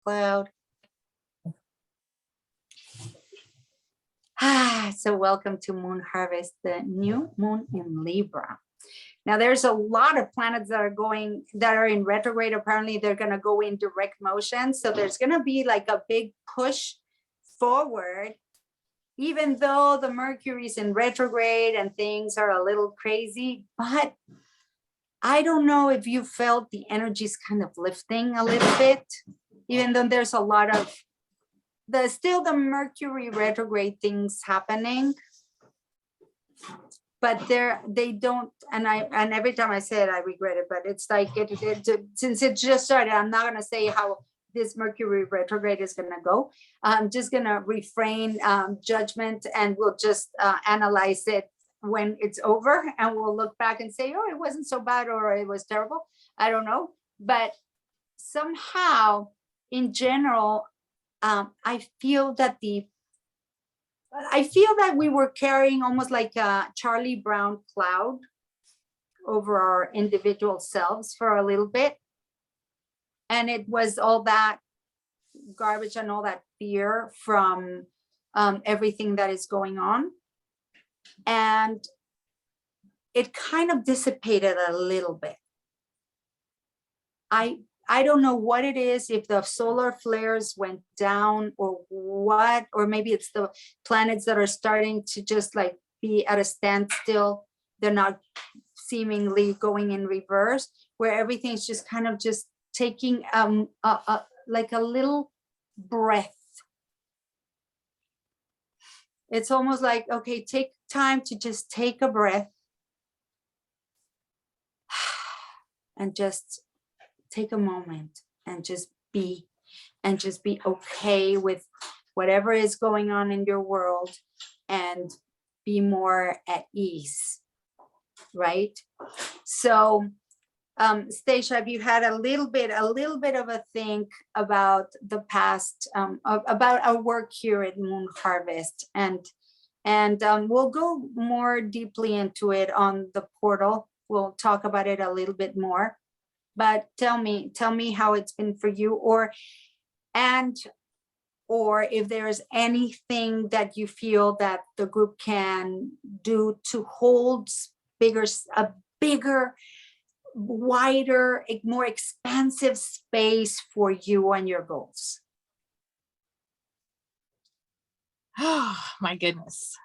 cloud. So welcome to Moon Harvest, the new moon in Libra. Now there's a lot of planets that are in retrograde. Apparently they're going to go in direct motion. So there's going to be like a big push forward, even though the Mercury's in retrograde and things are a little crazy. But I don't know if you felt the energies kind of lifting a little bit, even though there's a lot of still the Mercury retrograde things happening. But they don't, and every time I say it, I regret it, but it's like, since it just started, I'm not gonna say how this Mercury retrograde is gonna go. I'm just gonna refrain judgment, and we'll just analyze it when it's over, and we'll look back and say, oh, it wasn't so bad, or it was terrible. I don't know, but somehow in general, I feel that we were carrying almost like a Charlie Brown cloud over our individual selves for a little bit. And it was all that garbage and all that fear from everything that is going on. And it kind of dissipated a little bit. I don't know what it is, if the solar flares went down or what, or maybe it's the planets that are starting to just like be at a standstill. They're not seemingly going in reverse, where everything's just kind of just taking like a little breath. It's almost like, okay, take time to just take a breath and just take a moment and just be okay with whatever is going on in your world, and be more at ease, right? So Stacia, have you had a little bit of a think about the past, about our work here at Moon Harvest, and we'll go more deeply into it on the portal. We'll talk about it a little bit more. But tell me how it's been for you, or if there's anything that you feel that the group can do to hold a bigger, wider, more expansive space for you and your goals. Oh my goodness.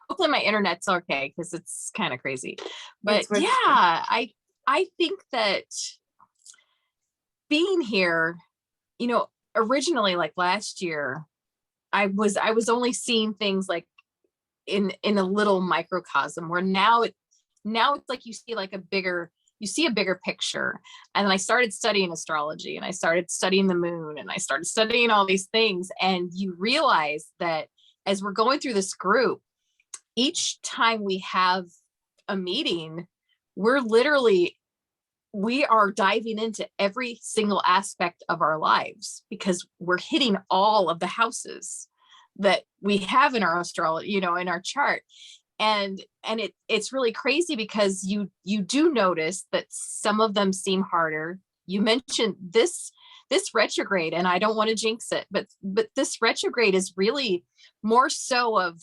Hopefully my internet's okay, because it's kind of crazy. But yeah, I think that being here, originally, like last year, I was only seeing things like in a little microcosm, where now it's like you see a bigger picture. And then I started studying astrology, and I started studying the moon, and I started studying all these things. And you realize that as we're going through this group, each time we have a meeting, we are diving into every single aspect of our lives, because we're hitting all of the houses that we have in our astrology, in our chart. And it's really crazy, because you do notice that some of them seem harder. You mentioned this retrograde, and I don't want to jinx it, but this retrograde is really more so of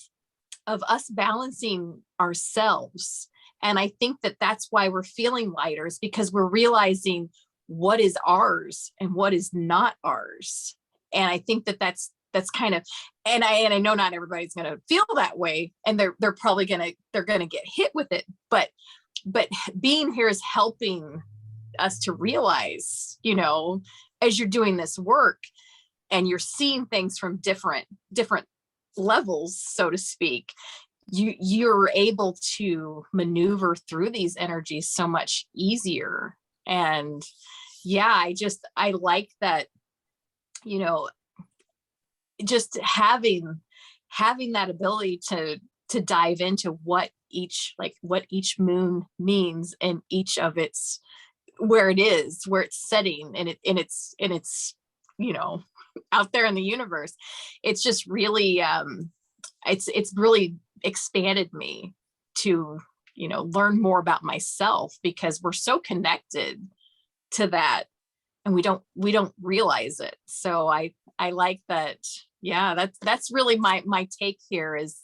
us balancing ourselves. And I think that that's why we're feeling lighter, is because we're realizing what is ours and what is not ours. And I think that that's kind of, and I know not everybody's going to feel that way, and they're probably going to get hit with it. But being here is helping us to realize, as you're doing this work and you're seeing things from different levels, so to speak, you're able to maneuver through these energies so much easier. And yeah, I like that, just having that ability to dive into what each moon means, and each of its where it's setting, and it's out there in the universe. It's just really it's really expanded me to learn more about myself, because we're so connected to that and we don't realize it. So I like that. Yeah, that's really my take here, is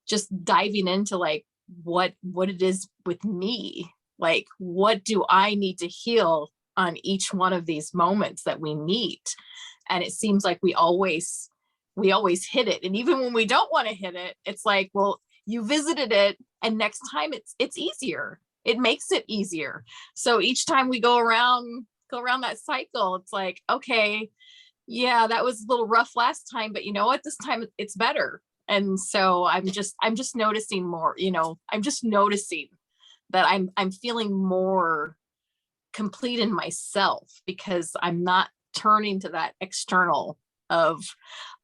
just diving into like what it is with me. Like, what do I need to heal on each one of these moments that we meet? And it seems like we always hit it. And even when we don't want to hit it, it's like, well, you visited it, and next time it's easier. It makes it easier. So each time we go around that cycle, it's like, okay, yeah, that was a little rough last time, but you know what, this time it's better. And so I'm just noticing more, I'm just noticing that I'm feeling more complete in myself, because I'm not turning to that external of,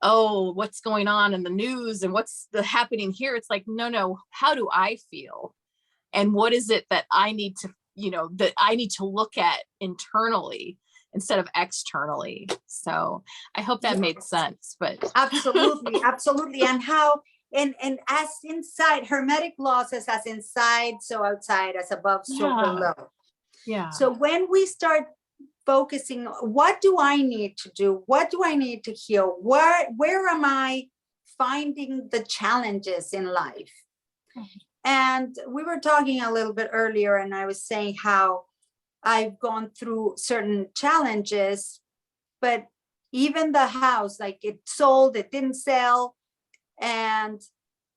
oh, what's going on in the news and what's happening here. It's like, no, how do I feel? And what is it that I need to, that I need to look at internally instead of externally? So I hope that made sense. But absolutely, absolutely. And how, and as inside, hermetic law says, as inside, so outside, as above, so below. Yeah. So when we start focusing, what do I need to do? What do I need to heal? Where am I finding the challenges in life? And we were talking a little bit earlier, and I was saying how I've gone through certain challenges, but even the house, like it sold, it didn't sell. And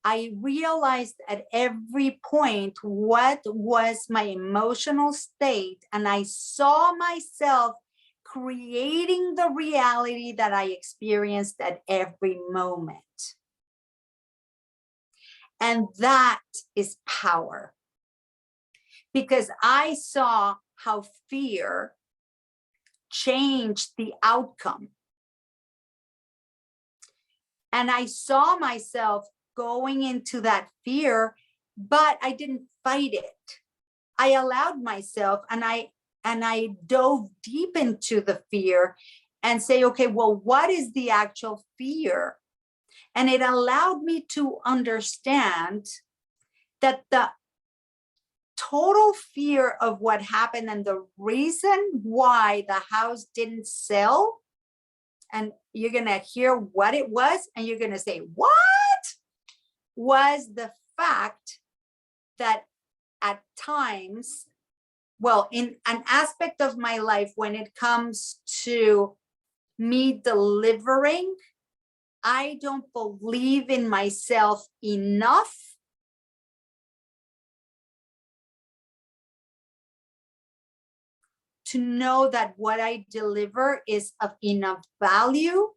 I realized at every point what was my emotional state, and I saw myself creating the reality that I experienced at every moment. And that is power, because I saw how fear changed the outcome. And I saw myself going into that fear, but I didn't fight it. I allowed myself, and I dove deep into the fear and say, okay, well, what is the actual fear? And it allowed me to understand that the total fear of what happened and the reason why the house didn't sell, and you're going to hear what it was, and you're going to say, what? Was the fact that at times, well, in an aspect of my life, when it comes to me delivering, I don't believe in myself enough to know that what I deliver is of enough value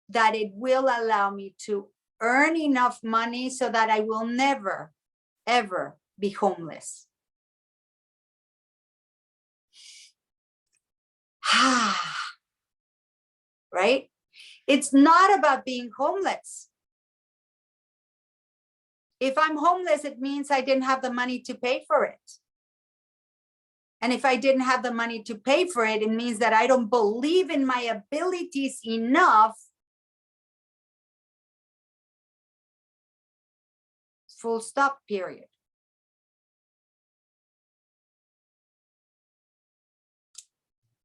that it will allow me to earn enough money so that I will never, ever be homeless. Right? It's not about being homeless. If I'm homeless, it means I didn't have the money to pay for it. And if I didn't have the money to pay for it, it means that I don't believe in my abilities enough. Full stop, period.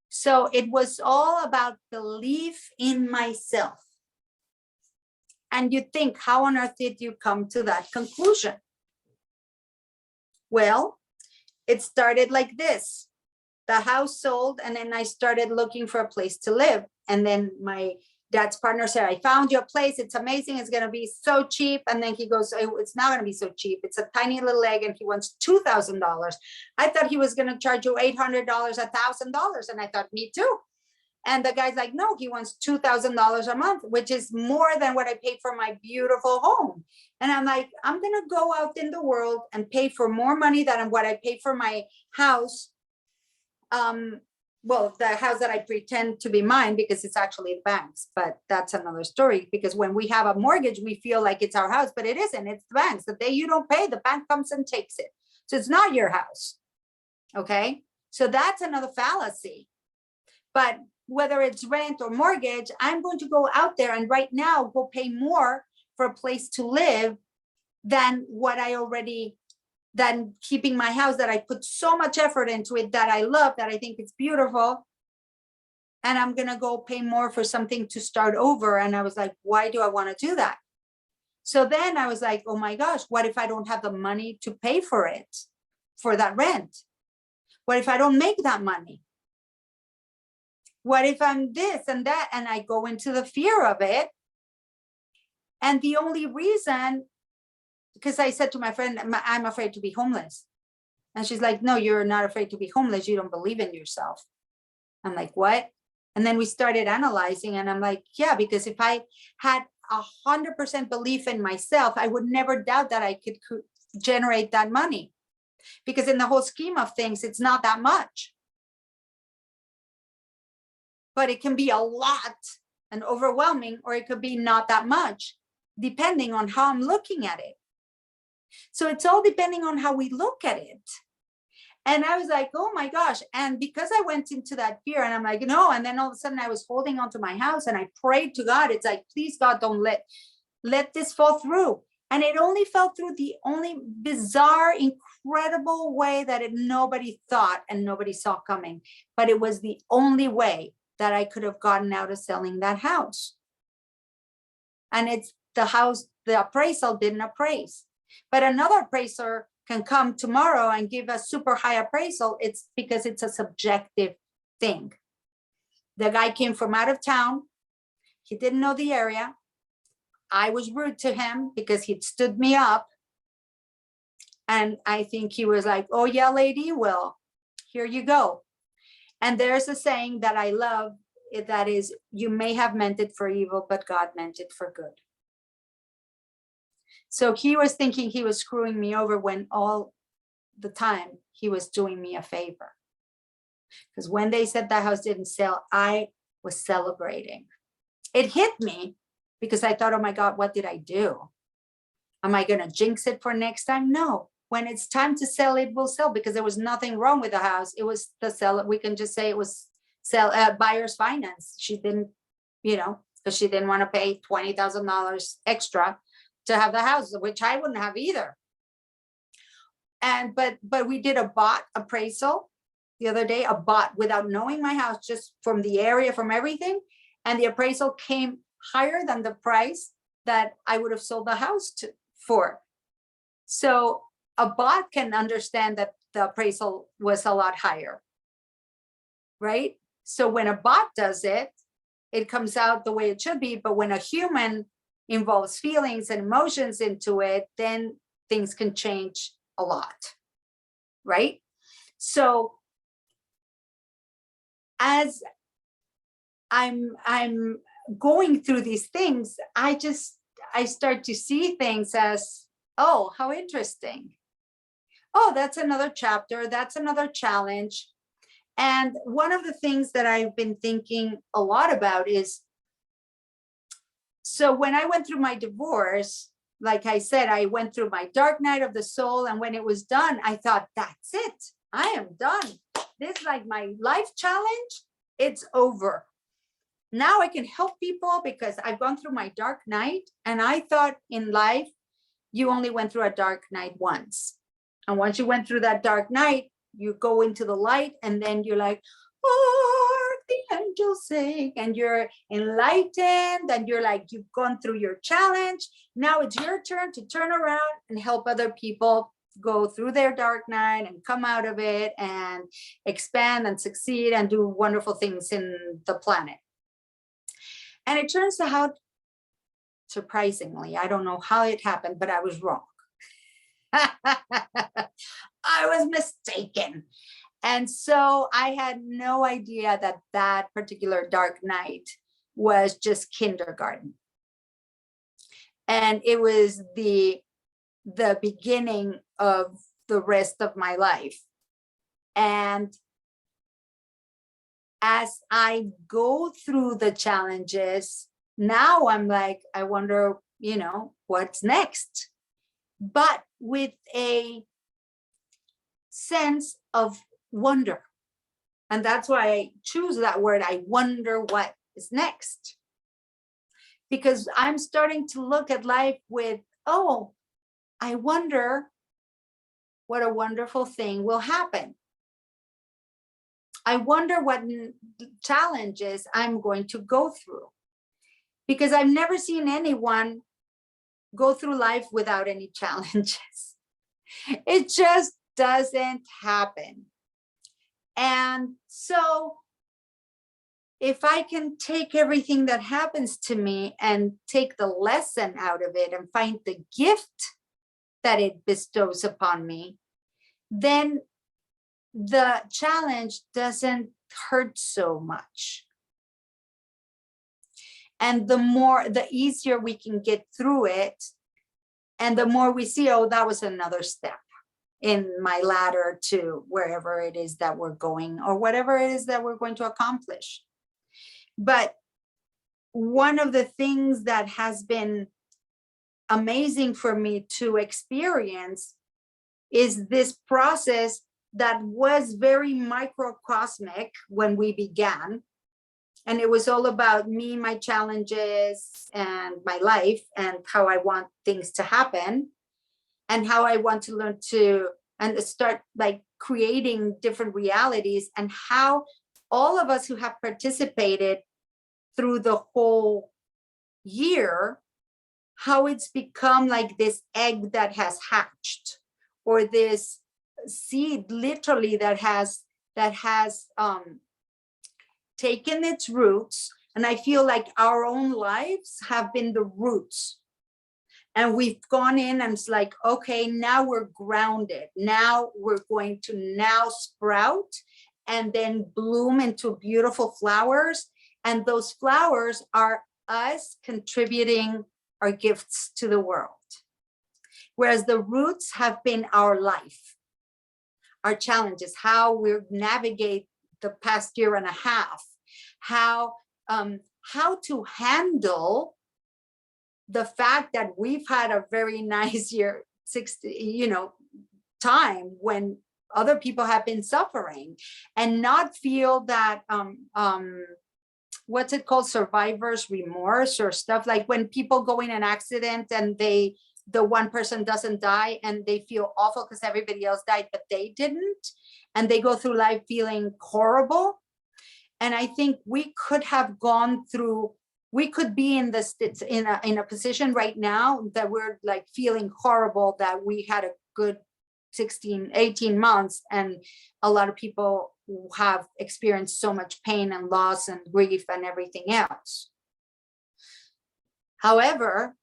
So it was all about belief in myself. And you think, how on earth did you come to that conclusion? Well, it started like this. The house sold, and then I started looking for a place to live. And then my dad's partner said, I found you a place. It's amazing. It's going to be so cheap. And then he goes, it's not going to be so cheap. It's a tiny little egg, and he wants $2,000. I thought he was going to charge you $800, $1,000. And I thought, me too. And the guy's like, no, he wants $2,000 a month, which is more than what I paid for my beautiful home. And I'm like, I'm going to go out in the world and pay for more money than what I paid for my house. Well, the house that I pretend to be mine, because it's actually the bank's, but that's another story. Because when we have a mortgage, we feel like it's our house, but it isn't. It's the bank's. The day you don't pay, the bank comes and takes it. So it's not your house. Okay. So that's another fallacy. But whether it's rent or mortgage, I'm going to go out there and right now go pay more for a place to live than what I already, than keeping my house that I put so much effort into it, that I love, that I think it's beautiful. and I'm going to go pay more for something to start over. And I was like, why do I want to do that? So then I was like, oh my gosh, what if I don't have the money to pay for it, for that rent? What if I don't make that money? What if I'm this and that? And I go into the fear of it. And the only reason, because I said to my friend, I'm afraid to be homeless. And she's like, no, you're not afraid to be homeless. You don't believe in yourself. I'm like, what? And then we started analyzing, and I'm like, yeah, because if I had 100% belief in myself, I would never doubt that I could generate that money, because in the whole scheme of things, it's not that much, but it can be a lot and overwhelming, or it could be not that much, depending on how I'm looking at it. So it's all depending on how we look at it. And I was like, oh my gosh. And because I went into that fear, and I'm like, no. And then all of a sudden I was holding onto my house, and I prayed to God. It's like, please, God, don't let this fall through. And it only fell through the only bizarre, incredible way that nobody thought and nobody saw coming. But it was the only way that I could have gotten out of selling that house. And it's the house, the appraisal didn't appraise. But another appraiser can come tomorrow and give a super high appraisal. It's because it's a subjective thing. The guy came from out of town. He didn't know the area. I was rude to him because he'd stood me up. And I think he was like, oh yeah, lady, well, here you go. And there's a saying that I love, that is, you may have meant it for evil, but God meant it for good. So he was thinking he was screwing me over, when all the time he was doing me a favor. Because when they said that house didn't sell, I was celebrating. It hit me because I thought, oh my God, what did I do? Am I going to jinx it for next time? No. When it's time to sell, it will sell, because there was nothing wrong with the house. It was the seller. We can just say it was buyer's finance. She didn't, because she didn't want to pay $20,000 extra to have the house, which I wouldn't have either. And but we did a bot appraisal the other day, a bot, without knowing my house, just from the area, from everything. And the appraisal came higher than the price that I would have sold the house for. So a bot can understand that the appraisal was a lot higher, right? So when a bot does it, it comes out the way it should be. But when a human involves feelings and emotions into it, then things can change a lot, right? So as I'm going through these things, I start to see things as, oh, how interesting. Oh, that's another chapter. That's another challenge. And one of the things that I've been thinking a lot about is, so when I went through my divorce, like I said, I went through my dark night of the soul. And when it was done, I thought, that's it. I am done. This is like my life challenge. It's over. Now I can help people because I've gone through my dark night. And I thought in life, you only went through a dark night once. And once you went through that dark night, you go into the light, and then you're like, hark the angels sing, and you're enlightened, and you're like, you've gone through your challenge. Now it's your turn to turn around and help other people go through their dark night and come out of it and expand and succeed and do wonderful things in the planet. And it turns out, surprisingly, I don't know how it happened, but I was wrong. I was mistaken. And so I had no idea that that particular dark night was just kindergarten. And it was the beginning of the rest of my life. And as I go through the challenges, now I'm like, I wonder, what's next? But with a sense of wonder. And that's why I choose that word. I wonder what is next. Because I'm starting to look at life with, oh, I wonder what a wonderful thing will happen. I wonder what challenges I'm going to go through, because I've never seen anyone go through life without any challenges. It just doesn't happen. And so if I can take everything that happens to me and take the lesson out of it and find the gift that it bestows upon me, then the challenge doesn't hurt so much. And the easier we can get through it, and the more we see, oh, that was another step in my ladder to wherever it is that we're going, or whatever it is that we're going to accomplish. But one of the things that has been amazing for me to experience is this process that was very microcosmic when we began. And it was all about me, my challenges, and my life, and how I want things to happen, and how I want to learn to and start like creating different realities, and how all of us who have participated through the whole year, how it's become like this egg that has hatched, or this seed literally that has taken its roots. And I feel like our own lives have been the roots, and we've gone in and it's like, okay, now we're grounded, now we're going to now sprout and then bloom into beautiful flowers. And those flowers are us contributing our gifts to the world. Whereas the roots have been our life, our challenges, how we navigate the past year and a half, how to handle the fact that we've had a very nice year, 60, time when other people have been suffering, and not feel that what's it called, survivor's remorse, or stuff like when people go in an accident and the one person doesn't die and they feel awful because everybody else died but they didn't, and they go through life feeling horrible. And I think we could have gone through, we could be in this in a position right now that we're like feeling horrible that we had a good 18 months, and a lot of people have experienced so much pain and loss and grief and everything else. However,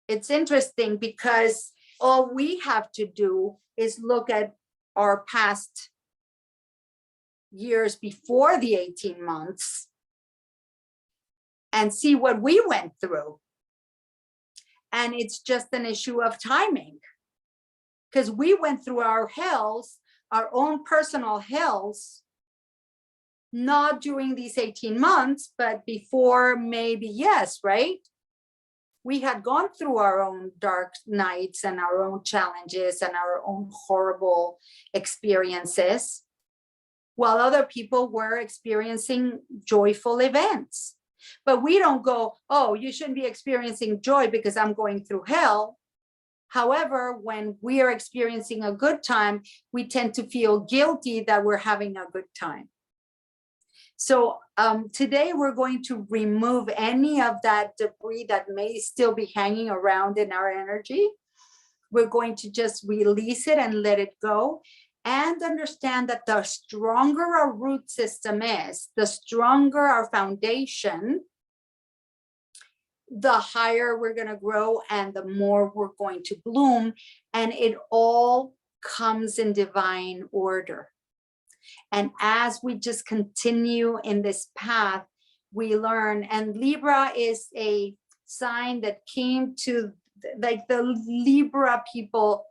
it's interesting because all we have to do is look at our past years before the 18 months and see what we went through. And it's just an issue of timing, because we went through our hells, our own personal hells, not during these 18 months, but before, maybe, yes, right? We had gone through our own dark nights and our own challenges and our own horrible experiences, while other people were experiencing joyful events. But we don't go, oh, you shouldn't be experiencing joy because I'm going through hell. However, when we are experiencing a good time, we tend to feel guilty that we're having a good time. So today we're going to remove any of that debris that may still be hanging around in our energy. We're going to just release it and let it go, and understand that the stronger our root system is, the stronger our foundation, the higher we're going to grow and the more we're going to bloom. And it all comes in divine order. And as we just continue in this path, we learn. And Libra is a sign that came to, like, the Libra people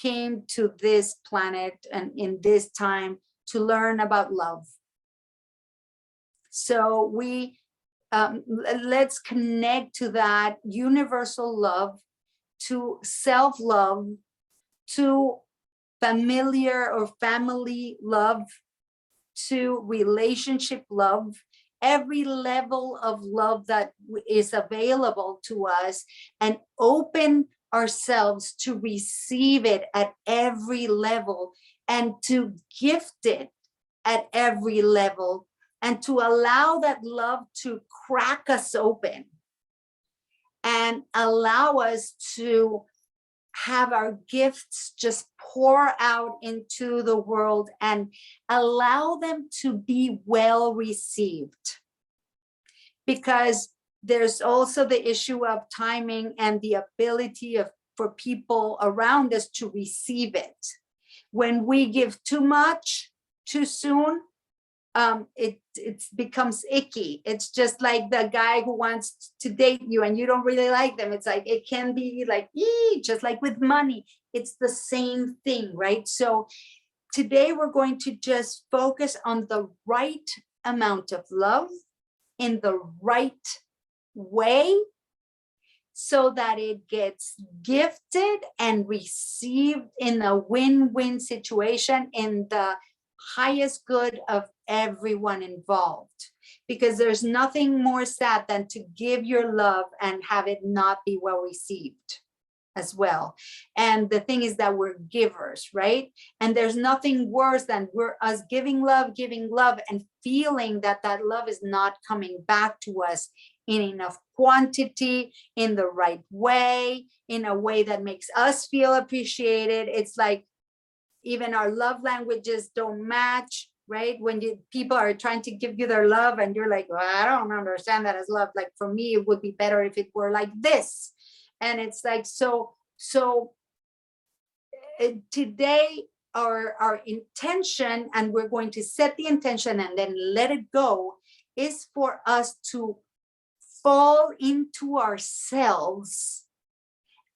came to this planet and in this time to learn about love. So we let's connect to that universal love, to self-love, to familiar or family love, to relationship love, every level of love that is available to us, and open ourselves to receive it at every level and to gift it at every level, and to allow that love to crack us open and allow us to have our gifts just pour out into the world and allow them to be well received. Because there's also the issue of timing and the ability for people around us to receive it. When we give too much too soon, it becomes icky. It's just like the guy who wants to date you and you don't really like them. It's like, it can be like, just like with money, it's the same thing, right? So today we're going to just focus on the right amount of love in the right way, so that it gets gifted and received in a win-win situation, in the highest good of everyone involved. Because there's nothing more sad than to give your love and have it not be well received as well. And the thing is that we're givers, right? And there's nothing worse than us giving love, and feeling that that love is not coming back to us in enough quantity, in the right way, in a way that makes us feel appreciated. It's like even our love languages don't match, right? When people are trying to give you their love and you're like, well, I don't understand that as love. Like, for me, it would be better if it were like this. And it's like, so today our intention, and we're going to set the intention and then let it go, is for us to fall into ourselves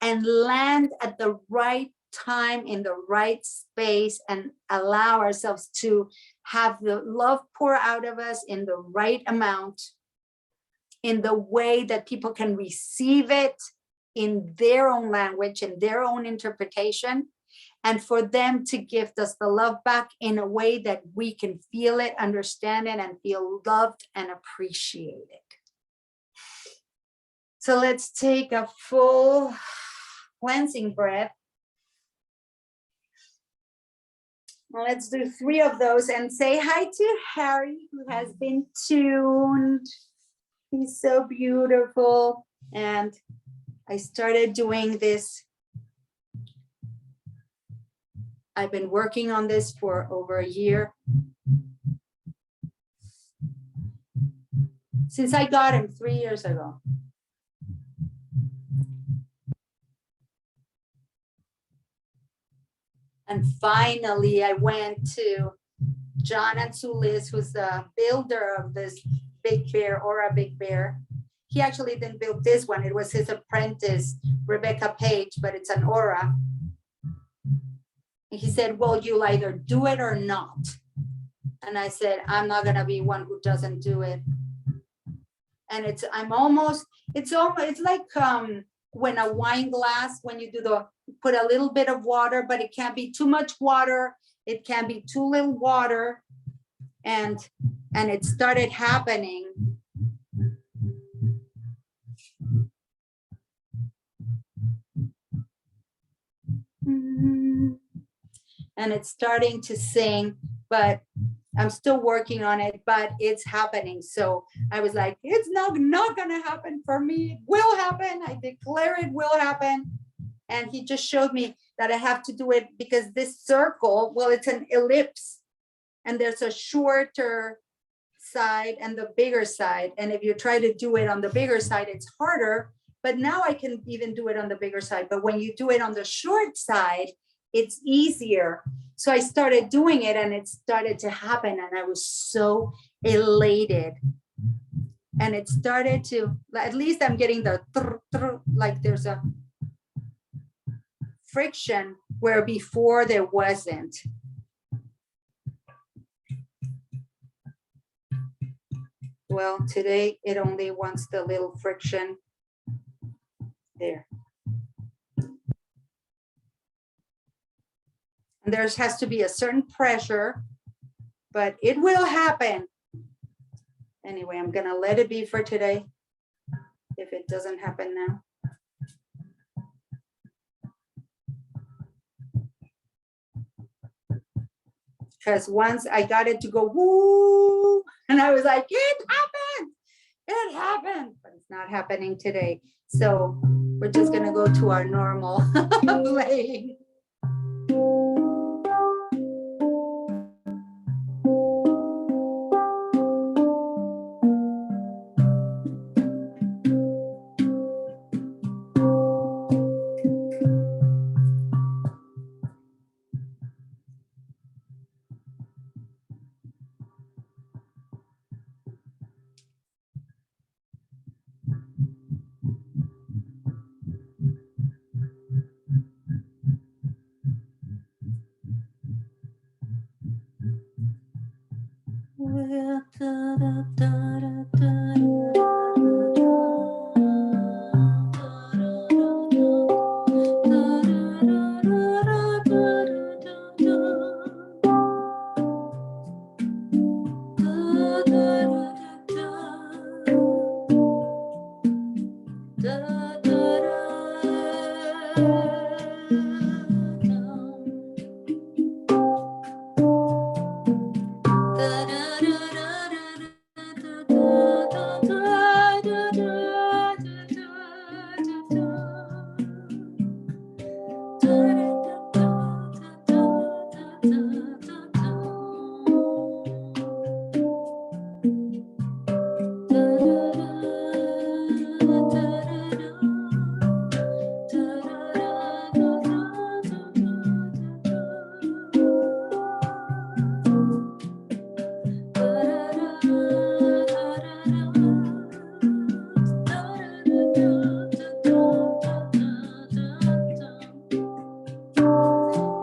and land at the right time in the right space, and allow ourselves to have the love pour out of us in the right amount, in the way that people can receive it in their own language and their own interpretation, and for them to gift us the love back in a way that we can feel it, understand it, and feel loved and appreciated. So let's take a full cleansing breath. Well, let's do 3 of those and say hi to Harry, who has been tuned. He's so beautiful. And I started doing this. I've been working on this for over a year. Since I got him 3 years ago. And finally, I went to John Anzulis, who's the builder of this Big Bear, Aura Big Bear. He actually didn't build this one. It was his apprentice, Rebecca Page, but it's an Aura. And he said, well, you'll either do it or not. And I said, I'm not going to be one who doesn't do it. And it's like when a wine glass, when you put a little bit of water, but it can't be too much water. It can't be too little water. And it started happening. And it's starting to sing, but I'm still working on it, but it's happening. So I was like, it's not gonna happen for me. It will happen. I declare it will happen. And he just showed me that I have to do it because this circle, well, it's an ellipse, and there's a shorter side and the bigger side. And if you try to do it on the bigger side, it's harder. But now I can even do it on the bigger side. But when you do it on the short side, it's easier. So I started doing it and it started to happen. And I was so elated. And it started to, at least I'm getting the, like there's a friction where before there wasn't. Well, today it only wants the little friction there. And there has to be a certain pressure, but it will happen. Anyway, I'm gonna let it be for today if it doesn't happen now. because once I got it to go woo, and I was like, it happened, but it's not happening today. So we're just gonna go to our normal playing.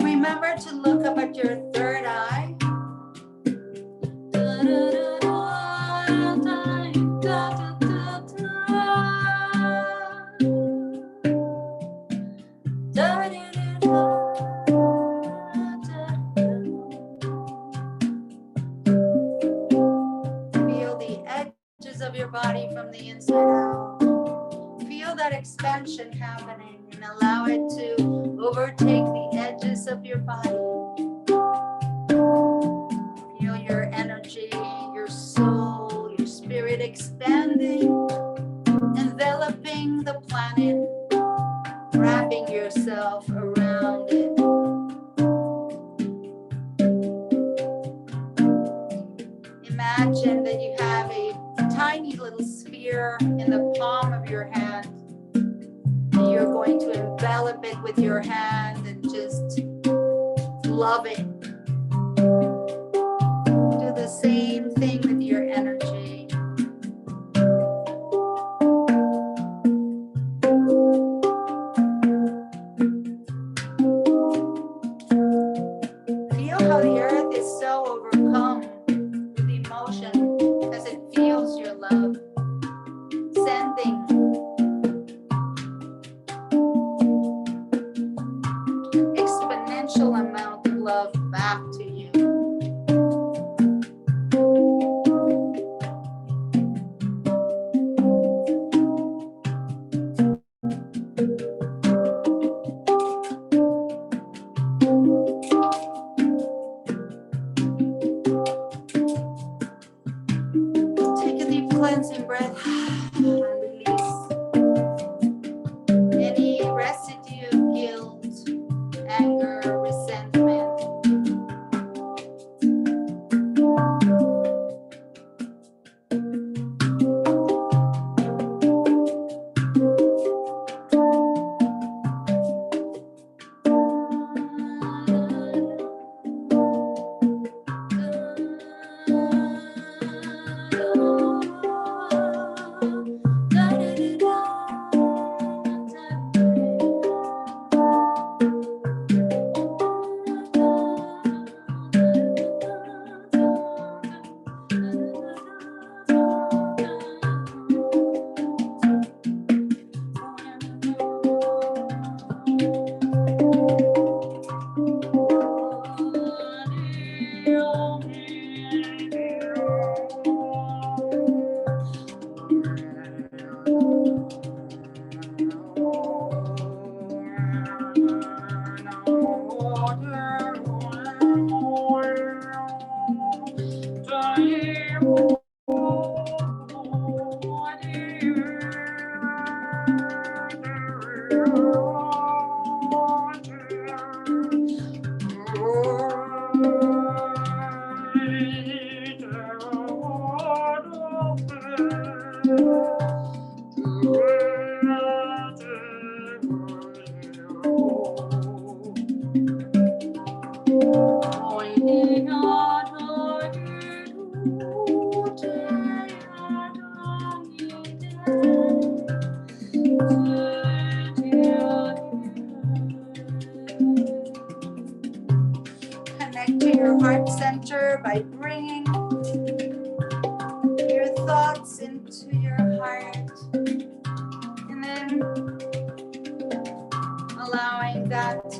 Remember to look up at your third eye. Feel the edges of your body from the inside out. Feel that expansion happening and allow it to overtake the edges of your body. Feel your energy, your soul, your spirit expanding, enveloping the planet, wrapping yourself around it. Imagine that you have a tiny little sphere in the palm of your hand. And you're going to envelop it with your hand and just love it. Do the same thing with your energy. Feel how the earth is so overcome with emotion as it feels your love, sending exponential amount of love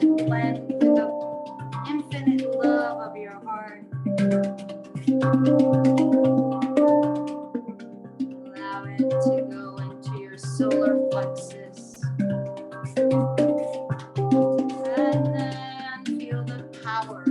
to blend with the infinite love of your heart. Allow it to go into your solar plexus. And then feel the power.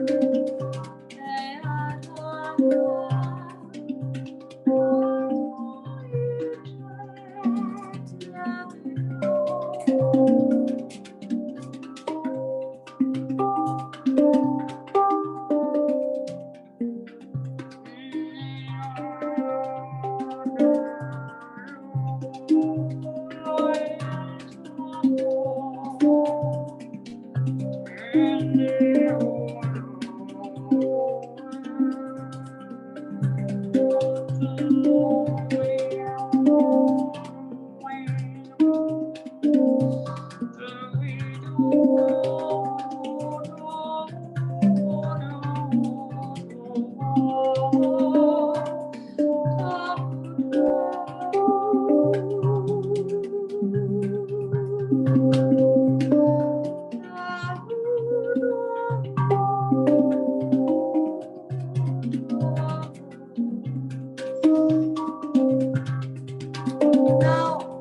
Now,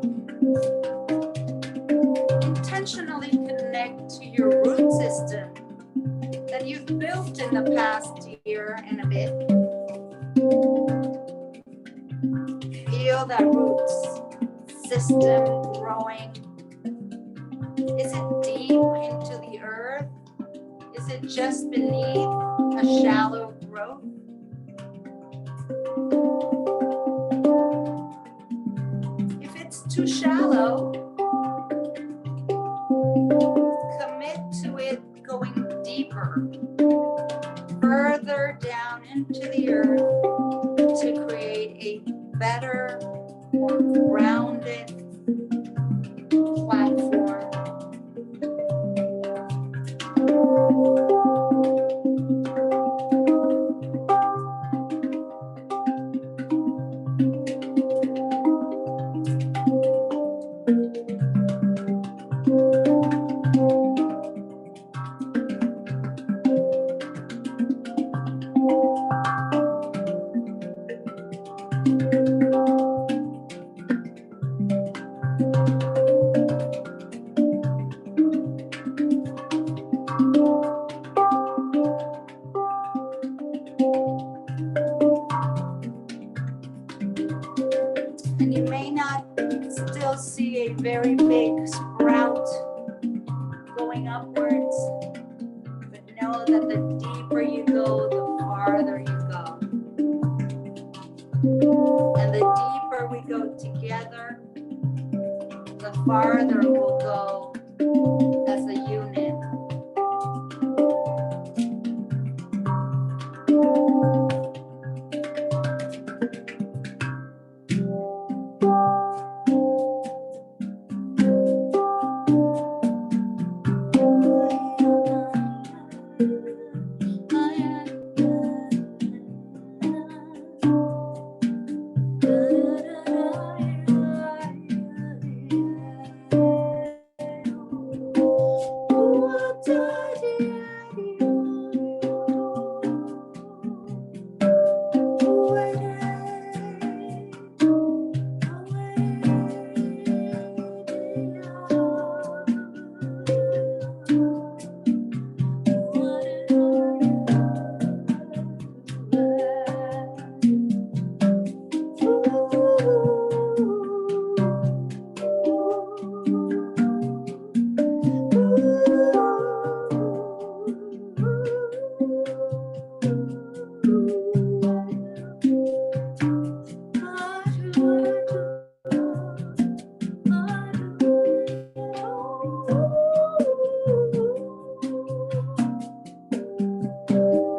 intentionally connect to your root system that you've built in the past year and a bit. Feel that root system growing. Is it deep into the earth? Is it just beneath a shallow growth? If it's too shallow, commit to it going deeper, further down into the earth to create a better, more grounded platform. And you may not still see a very big sprout going upwards, but know that the deeper you go, the farther you go. And the deeper we go together, the farther we'll go as a unit.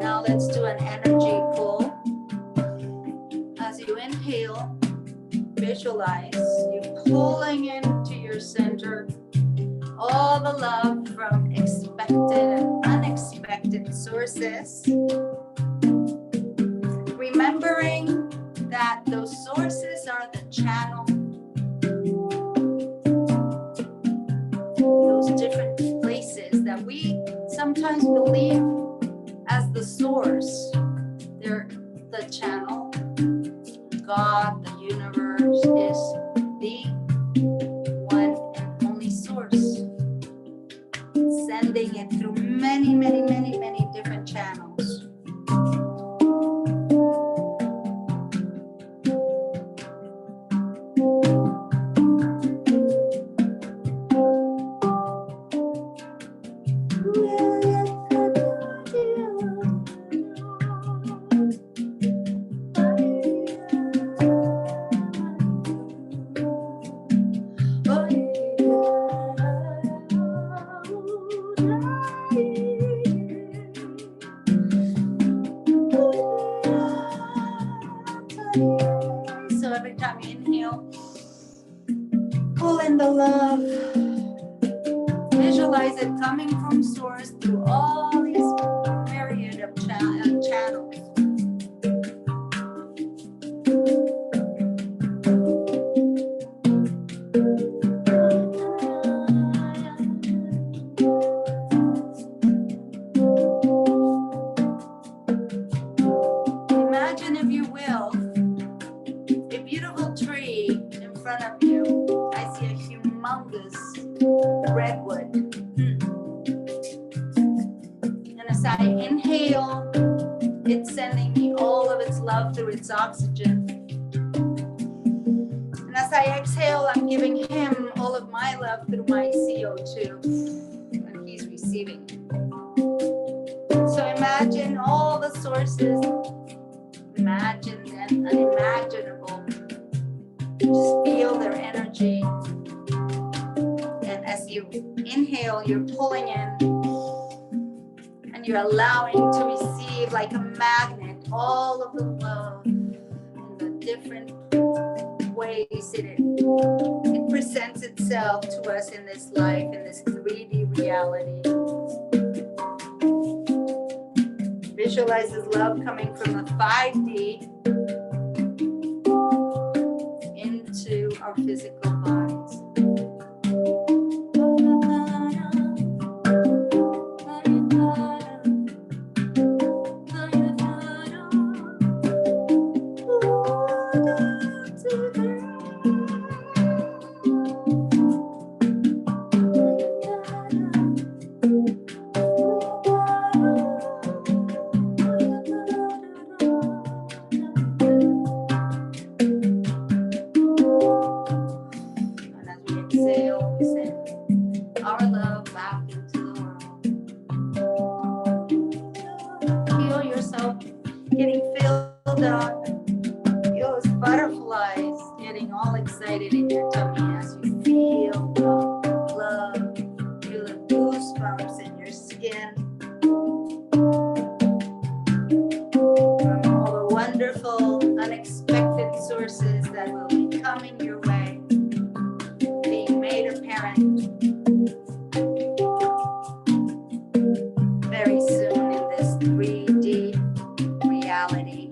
Now let's do an energy pull. As you inhale, visualize you pulling into your center all the love from expected and unexpected sources. Remembering that those sources are the channel, those different places that we Pull in the love. Visualize it coming from source through all these myriad of channels. Imagine, if you will, a beautiful tree in front of you. I see a humongous redwood. And as I inhale, it's sending me all of its love through its oxygen. And as I exhale, I'm giving him all of my love through my CO2. And he's receiving it. So imagine all the sources, imagined and unimaginable. Just feel their energy. And as you inhale, you're pulling in and you're allowing to receive like a magnet all of the love in the different ways it presents itself to us in this life, in this 3D reality. Visualize this love coming from the 5D into our physical bodies. Excited in your tummy as you feel the love, feel the goosebumps in your skin from all the wonderful, unexpected sources that will be coming your way, being made apparent very soon in this 3D reality.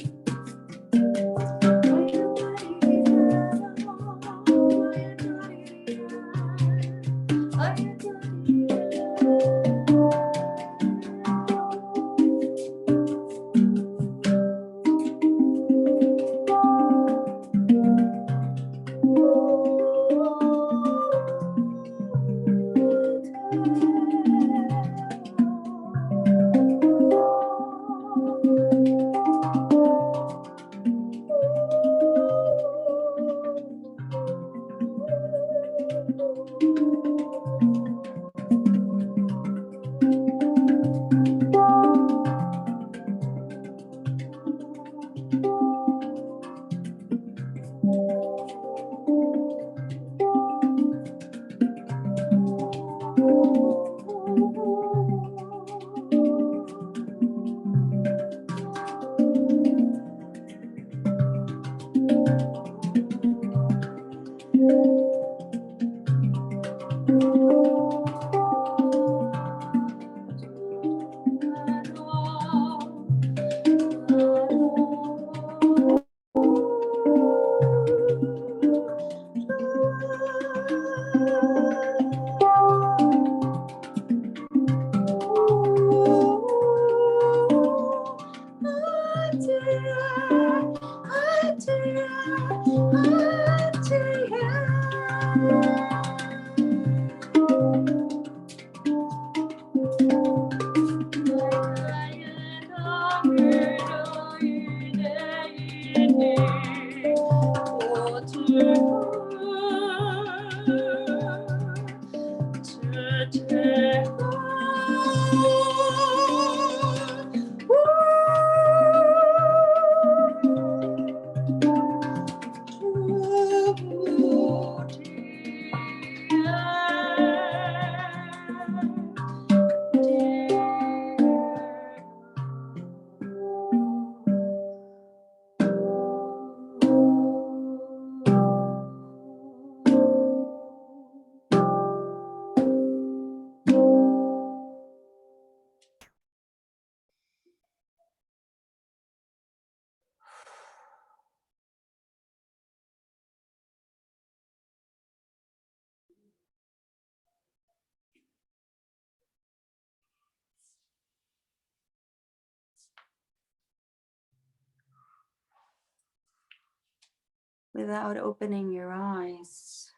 without opening your eyes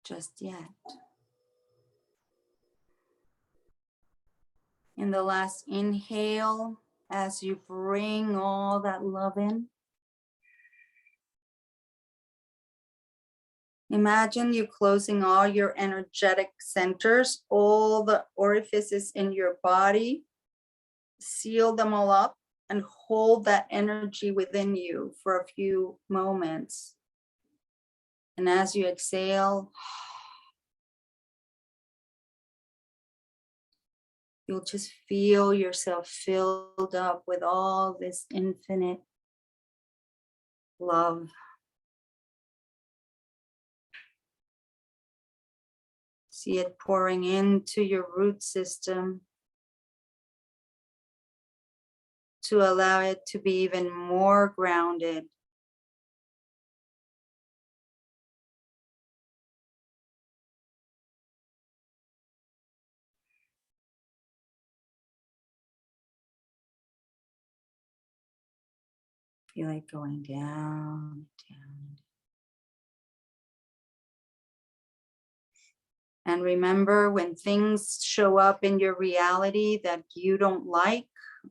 just yet. In the last inhale, as you bring all that love in, imagine you closing all your energetic centers, all the orifices in your body, seal them all up and hold that energy within you for a few moments. And as you exhale, you'll just feel yourself filled up with all this infinite love. See it pouring into your root system to allow it to be even more grounded. Feel it going down, down. And remember, when things show up in your reality that you don't like,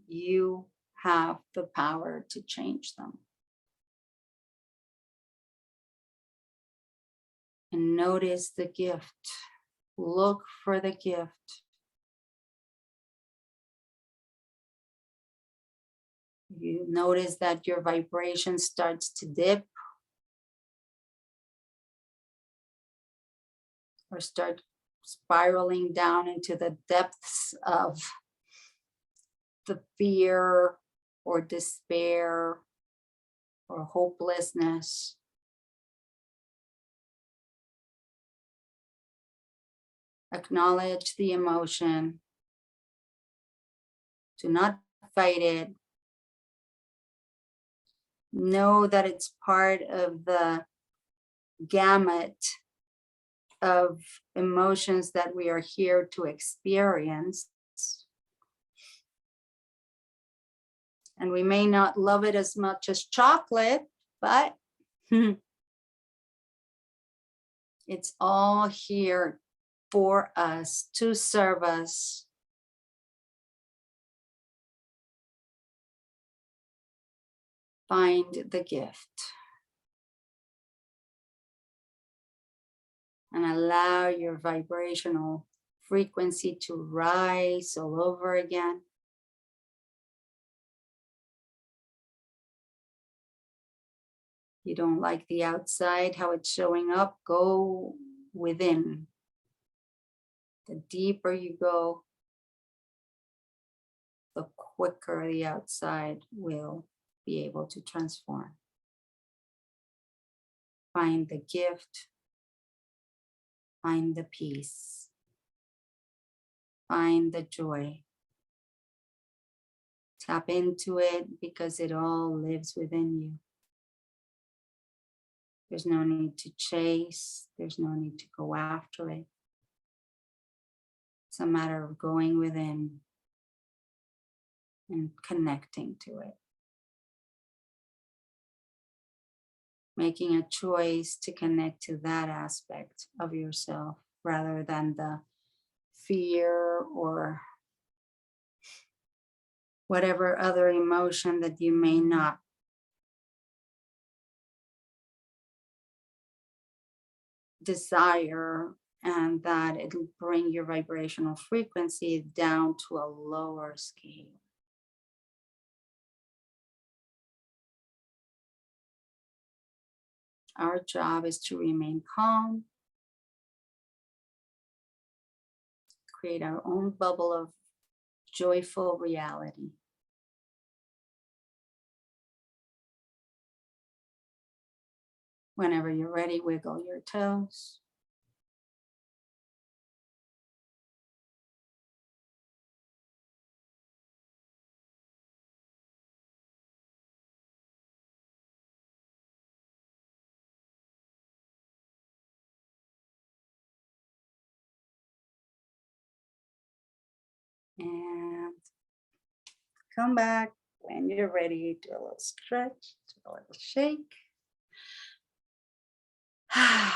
you have the power to change them. And notice the gift. Look for the gift. You notice that your vibration starts to dip or start spiraling down into the depths of the fear or despair or hopelessness. Acknowledge the emotion. Do not fight it. Know that it's part of the gamut of emotions that we are here to experience. And we may not love it as much as chocolate, but it's all here for us, to serve us. Find the gift. And allow your vibrational frequency to rise all over again. You don't like the outside, how it's showing up, go within. The deeper you go, the quicker the outside will be able to transform. Find the gift, find the peace, find the joy. Tap into it because it all lives within you. There's no need to chase, there's no need to go after it. It's a matter of going within and connecting to it. Making a choice to connect to that aspect of yourself rather than the fear or whatever other emotion that you may not desire, and that it'll bring your vibrational frequency down to a lower scale. Our job is to remain calm, create our own bubble of joyful reality. Whenever you're ready, wiggle your toes. And come back when you're ready. Do a little stretch, do a little shake. Hmm.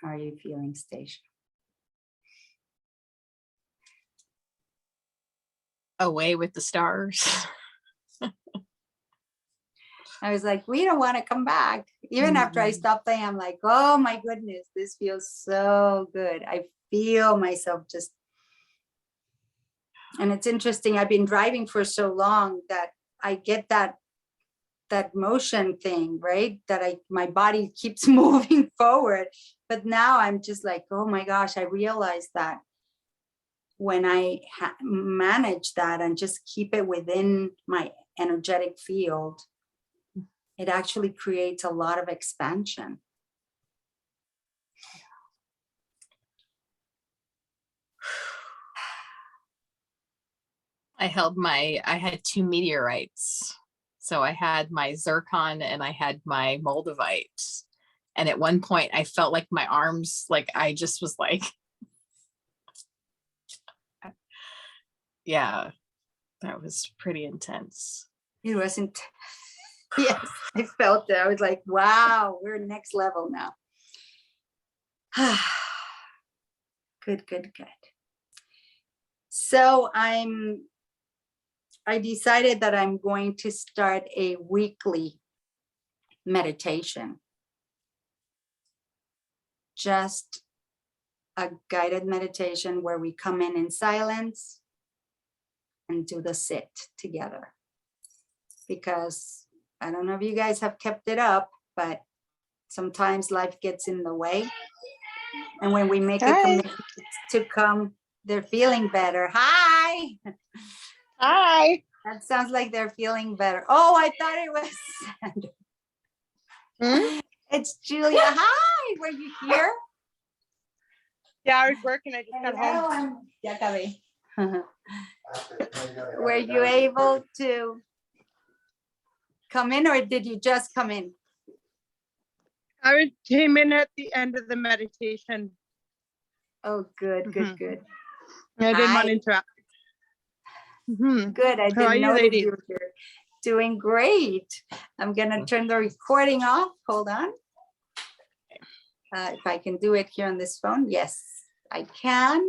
How are you feeling, Stacia? Away with the stars. I was like, we don't want to come back. Even after I stopped playing, I'm like, oh my goodness, this feels so good. I feel myself just, and it's interesting. I've been driving for so long that I get that motion thing, right? That my body keeps moving forward. But now I'm just like, oh my gosh, I realized that when I manage that and just keep it within my energetic field, it actually creates a lot of expansion. I had 2 meteorites. So I had my zircon and I had my moldavite. And at one point I felt like my arms, like I just was like, yeah, that was pretty intense. It wasn't, yes, I felt it. I was like, wow, we're next level now. Good, good, good. So I decided that I'm going to start a weekly meditation. Just a guided meditation where we come in silence and do the sit together. Because I don't know if you guys have kept it up, but sometimes life gets in the way. And when we make a commitment to come, they're feeling better. Hi. Hi. That sounds like they're feeling better. Oh, I thought it was Sandra. It's Julia. Hi, were you here? Yeah, I was working. I just got home. Ya acabé. Were you able to come in or did you just come in? Came in at the end of the meditation. Oh, good, good, good. I didn't want Hi. to interrupt. Good. I How are didn't you, know that ladies? you were here. Doing great. I'm gonna turn the recording off. Hold on. If I can do it here on this phone. Yes, I can.